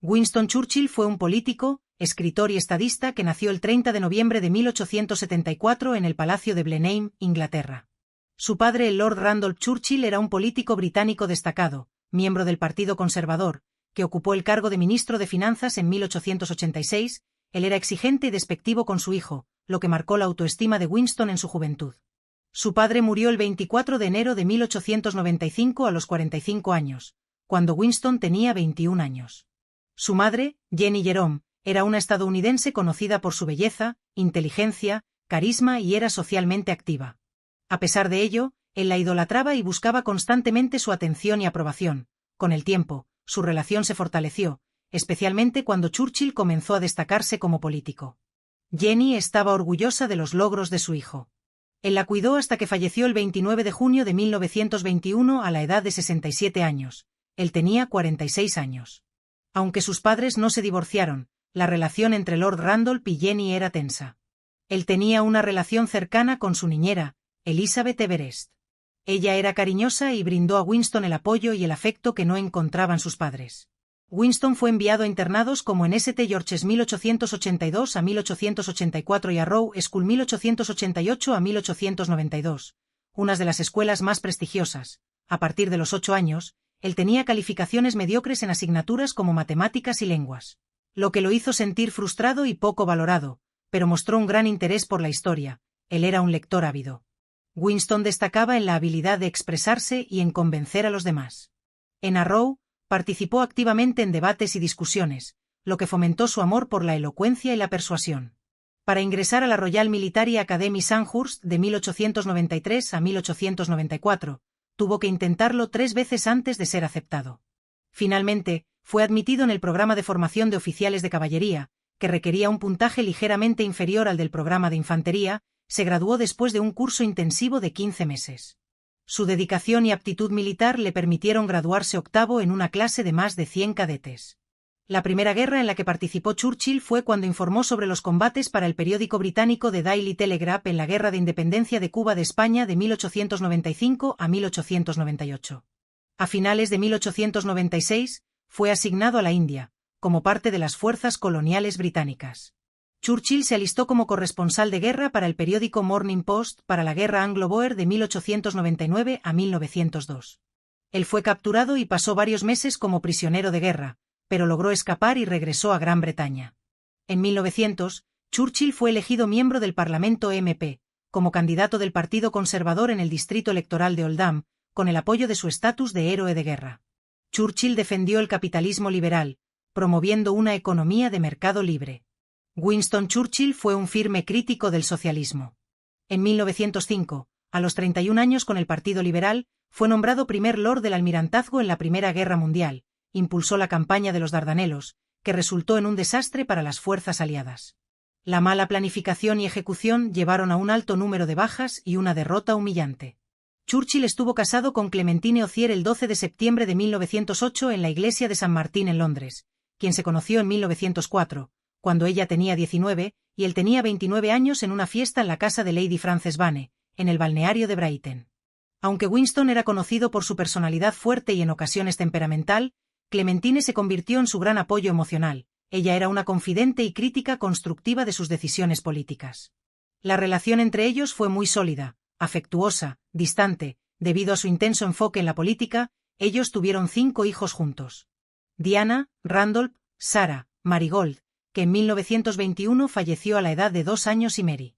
Winston Churchill fue un político, escritor y estadista que nació el 30 de noviembre de 1874 en el Palacio de Blenheim, Inglaterra. Su padre, el Lord Randolph Churchill, era un político británico destacado, miembro del Partido Conservador, que ocupó el cargo de ministro de Finanzas en 1886. Él era exigente y despectivo con su hijo, lo que marcó la autoestima de Winston en su juventud. Su padre murió el 24 de enero de 1895 a los 45 años, cuando Winston tenía 21 años. Su madre, Jenny Jerome, era una estadounidense conocida por su belleza, inteligencia, carisma y era socialmente activa. A pesar de ello, él la idolatraba y buscaba constantemente su atención y aprobación. Con el tiempo, su relación se fortaleció, especialmente cuando Churchill comenzó a destacarse como político. Jenny estaba orgullosa de los logros de su hijo. Él la cuidó hasta que falleció el 29 de junio de 1921 a la edad de 67 años. Él tenía 46 años. Aunque sus padres no se divorciaron, la relación entre Lord Randolph y Jenny era tensa. Él tenía una relación cercana con su niñera, Elizabeth Everest. Ella era cariñosa y brindó a Winston el apoyo y el afecto que no encontraban sus padres. Winston fue enviado a internados como en St. George's 1882 a 1884 y a Rowe School 1888 a 1892, unas de las escuelas más prestigiosas. A partir de los 8 años, él tenía calificaciones mediocres en asignaturas como matemáticas y lenguas, lo que lo hizo sentir frustrado y poco valorado, pero mostró un gran interés por la historia. Él era un lector ávido. Winston destacaba en la habilidad de expresarse y en convencer a los demás. En Harrow, participó activamente en debates y discusiones, lo que fomentó su amor por la elocuencia y la persuasión. Para ingresar a la Royal Military Academy Sandhurst de 1893 a 1894, tuvo que intentarlo 3 veces antes de ser aceptado. Finalmente, fue admitido en el programa de formación de oficiales de caballería, que requería un puntaje ligeramente inferior al del programa de infantería. Se graduó después de un curso intensivo de 15 meses. Su dedicación y aptitud militar le permitieron graduarse octavo en una clase de más de 100 cadetes. La primera guerra en la que participó Churchill fue cuando informó sobre los combates para el periódico británico The Daily Telegraph en la Guerra de Independencia de Cuba de España de 1895 a 1898. A finales de 1896, fue asignado a la India, como parte de las fuerzas coloniales británicas. Churchill se alistó como corresponsal de guerra para el periódico Morning Post para la Guerra Anglo-Boer de 1899 a 1902. Él fue capturado y pasó varios meses como prisionero de guerra, pero logró escapar y regresó a Gran Bretaña. En 1900, Churchill fue elegido miembro del Parlamento MP, como candidato del Partido Conservador en el distrito electoral de Oldham, con el apoyo de su estatus de héroe de guerra. Churchill defendió el capitalismo liberal, promoviendo una economía de mercado libre. Winston Churchill fue un firme crítico del socialismo. En 1905, a los 31 años con el Partido Liberal, fue nombrado primer Lord del Almirantazgo en la Primera Guerra Mundial, impulsó la campaña de los Dardanelos, que resultó en un desastre para las fuerzas aliadas. La mala planificación y ejecución llevaron a un alto número de bajas y una derrota humillante. Churchill estuvo casado con Clementine Ocier el 12 de septiembre de 1908 en la iglesia de San Martín en Londres, quien se conoció en 1904, cuando ella tenía 19, y él tenía 29 años en una fiesta en la casa de Lady Frances Vane, en el balneario de Brighton. Aunque Winston era conocido por su personalidad fuerte y en ocasiones temperamental, Clementine se convirtió en su gran apoyo emocional. Ella era una confidente y crítica constructiva de sus decisiones políticas. La relación entre ellos fue muy sólida, afectuosa, distante. Debido a su intenso enfoque en la política, ellos tuvieron 5 hijos juntos. Diana, Randolph, Sarah, Marigold, que en 1921 falleció a la edad de 2 años, y Mary.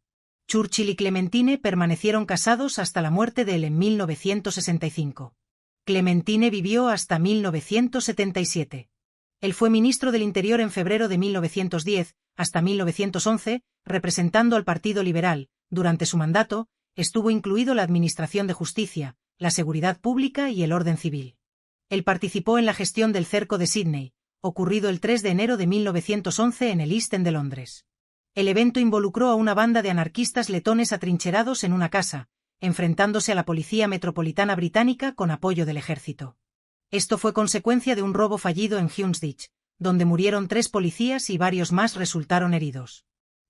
Churchill y Clementine permanecieron casados hasta la muerte de él en 1965. Clementine vivió hasta 1977. Él fue ministro del Interior en febrero de 1910, hasta 1911, representando al Partido Liberal. Durante su mandato, estuvo incluido la Administración de Justicia, la Seguridad Pública y el Orden Civil. Él participó en la gestión del cerco de Sídney, ocurrido el 3 de enero de 1911 en el East End de Londres. El evento involucró a una banda de anarquistas letones atrincherados en una casa, enfrentándose a la Policía Metropolitana Británica con apoyo del ejército. Esto fue consecuencia de un robo fallido en Houndsditch, donde murieron 3 policías y varios más resultaron heridos.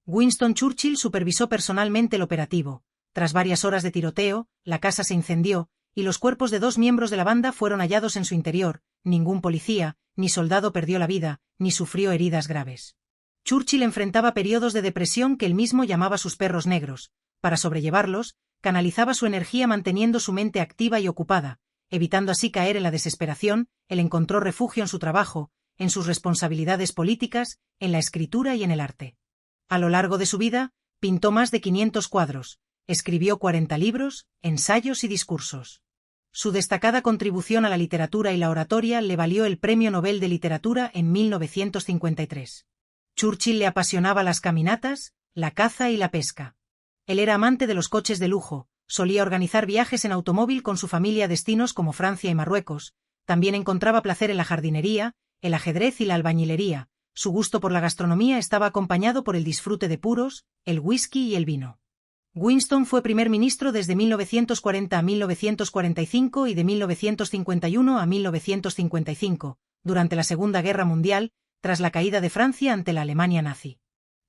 Winston Churchill supervisó personalmente el operativo. Tras varias horas de tiroteo, la casa se incendió, y los cuerpos de 2 miembros de la banda fueron hallados en su interior. ningún policía, ni soldado perdió la vida, ni sufrió heridas graves. Churchill enfrentaba periodos de depresión que él mismo llamaba sus perros negros. Para sobrellevarlos, canalizaba su energía manteniendo su mente activa y ocupada, evitando así caer en la desesperación. Él encontró refugio en su trabajo, en sus responsabilidades políticas, en la escritura y en el arte. A lo largo de su vida, pintó más de 500 cuadros, escribió 40 libros, ensayos y discursos. Su destacada contribución a la literatura y la oratoria le valió el Premio Nobel de Literatura en 1953. Churchill le apasionaba las caminatas, la caza y la pesca. Él era amante de los coches de lujo, solía organizar viajes en automóvil con su familia a destinos como Francia y Marruecos, también encontraba placer en la jardinería, el ajedrez y la albañilería. Su gusto por la gastronomía estaba acompañado por el disfrute de puros, el whisky y el vino. Winston fue primer ministro desde 1940 a 1945 y de 1951 a 1955, durante la Segunda Guerra Mundial, tras la caída de Francia ante la Alemania nazi.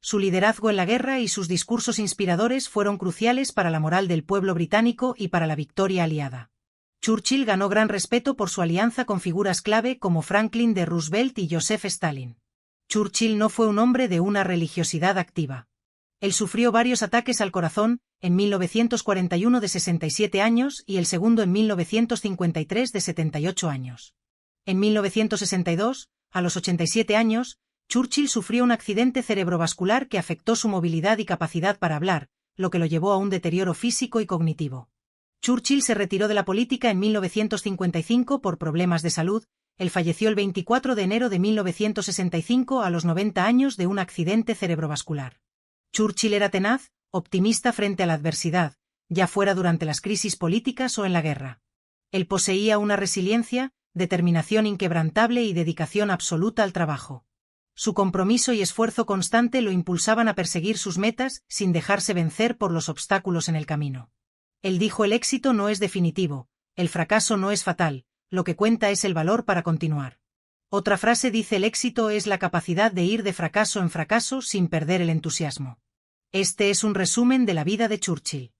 Su liderazgo en la guerra y sus discursos inspiradores fueron cruciales para la moral del pueblo británico y para la victoria aliada. Churchill ganó gran respeto por su alianza con figuras clave como Franklin D. Roosevelt y Joseph Stalin. Churchill no fue un hombre de una religiosidad activa. Él sufrió varios ataques al corazón, en 1941 de 67 años y el segundo en 1953 de 78 años. En 1962, a los 87 años, Churchill sufrió un accidente cerebrovascular que afectó su movilidad y capacidad para hablar, lo que lo llevó a un deterioro físico y cognitivo. Churchill se retiró de la política en 1955 por problemas de salud. Él falleció el 24 de enero de 1965 a los 90 años de un accidente cerebrovascular. Churchill era tenaz, optimista frente a la adversidad, ya fuera durante las crisis políticas o en la guerra. Él poseía una resiliencia, determinación inquebrantable y dedicación absoluta al trabajo. Su compromiso y esfuerzo constante lo impulsaban a perseguir sus metas sin dejarse vencer por los obstáculos en el camino. Él dijo: el éxito no es definitivo, el fracaso no es fatal, lo que cuenta es el valor para continuar. Otra frase dice: el éxito es la capacidad de ir de fracaso en fracaso sin perder el entusiasmo. Este es un resumen de la vida de Churchill.